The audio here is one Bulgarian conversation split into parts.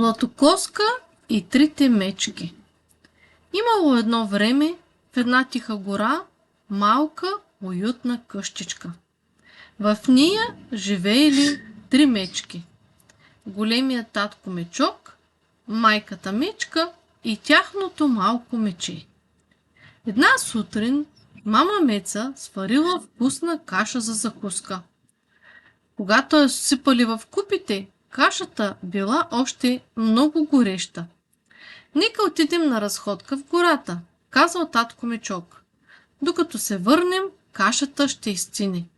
Златокоска и трите мечки. Имало едно време в една тиха гора малка, уютна къщичка. В нея живеели три мечки. Големият татко мечок, майката мечка и тяхното малко мече. Една сутрин мама Меца сварила вкусна каша за закуска. Когато я сипали в купите, кашата била още много гореща. Нека отидем на разходка в гората, казал татко Мечок. Докато се върнем, кашата ще изцини.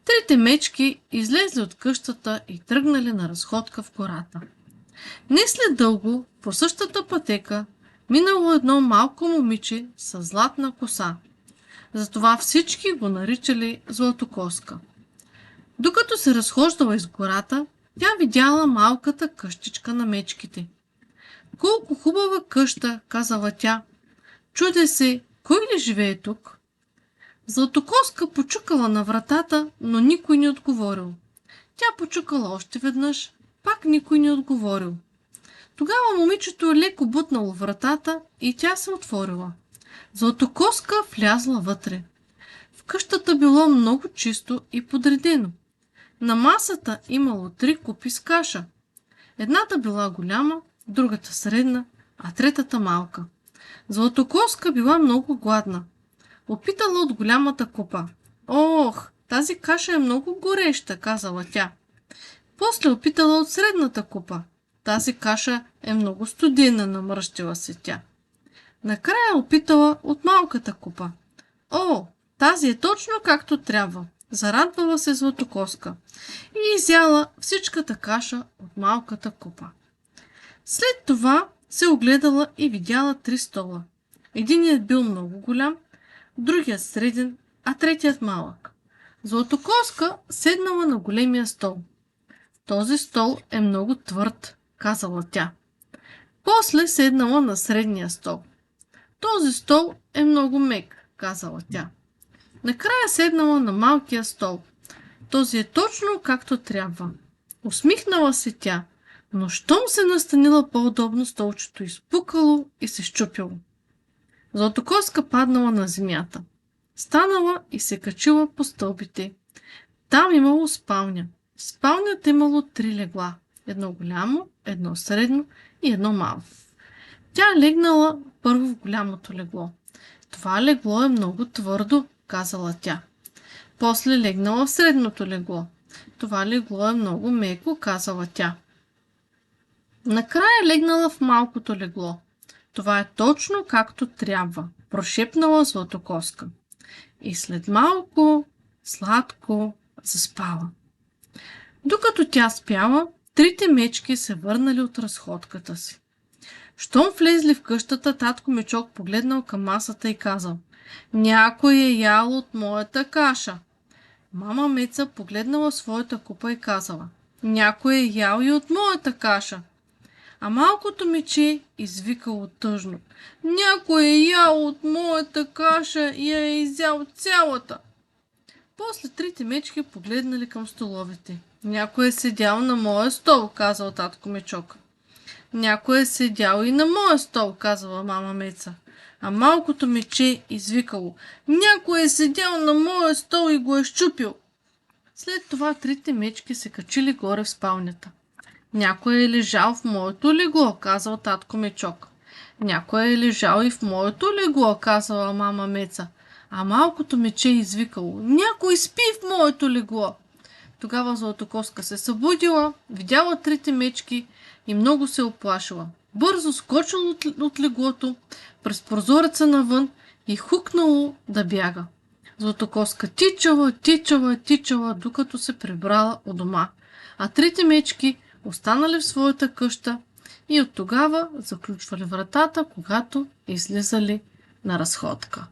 Трите мечки излезли от къщата и тръгнали на разходка в гората. Не след дълго, по същата пътека, минало едно малко момиче с златна коса. Затова всички го наричали Златокоска. Докато се разхождала из гората, тя видяла малката къщичка на мечките. Колко хубава къща, казала тя. Чуде се, кой ли живее тук? Златокоска почукала на вратата, но никой не отговорил. Тя почукала още веднъж, пак никой не отговорил. Тогава момичето е леко бутнало вратата и тя се отворила. Златокоска влязла вътре. В къщата било много чисто и подредено. На масата имало 3 купи с каша. Едната била голяма, другата средна, а третата малка. Златокоска била много гладна. Опитала от голямата купа. Ох, тази каша е много гореща, казала тя. После опитала от средната купа. Тази каша е много студена, намръщила се тя. Накрая опитала от малката купа. О, тази е точно както трябва. Зарадвала се Златокоска и изяла всичката каша от малката купа. След това се огледала и видяла 3 стола. Единият бил много голям, другият среден, а третият малък. Златокоска седнала на големия стол. Този стол е много твърд, казала тя. После седнала на средния стол. Този стол е много мек, казала тя. Накрая седнала на малкия стол. Този е точно както трябва. Усмихнала се тя, но щом се настанила по-удобно, столчето изпукало и се счупило. Златокоска паднала на земята. Станала и се качила по стълбите. Там имало спалня. В спалнята имало 3 легла. Едно голямо, едно средно и едно малко. Тя легнала първо в голямото легло. Това легло е много твърдо, казала тя. После легнала в средното легло. Това легло е много меко, казала тя. Накрая легнала в малкото легло. Това е точно както трябва, прошепнала Златокоска. И след малко сладко заспала. Докато тя спяла, трите мечки се върнали от разходката си. Щом влезли в къщата, татко Мечок погледнал към масата и казал: някой е ял от моята каша. Мама Меца погледнала своята купа и казала: някой е ял и от моята каша. А малкото мече извикало тъжно: някой е ял от моята каша и я е изял цялата. После трите мечки погледнали към столовете. Някой е седял на моя стол, казал татко Мечок. Някой е седял и на моя стол, казала мама Меца. А малкото мече извикало: някой е седял на моя стол и го е счупил. След това трите мечки се качили горе в спалнята. Някой е лежал в моето легло, казал татко Мечок. Някой е лежал и в моето легло, казала мама Меца. А малкото мече извикало: някой спи в моето легло. Тогава Златокоска се събудила, видяла трите мечки и много се оплашила. Бързо скочила от леглото, през прозореца навън и хукнало да бяга. Златокоска тичала, докато се прибрала у дома. А трите мечки останали в своята къща и от тогава заключвали вратата, когато излизали на разходка.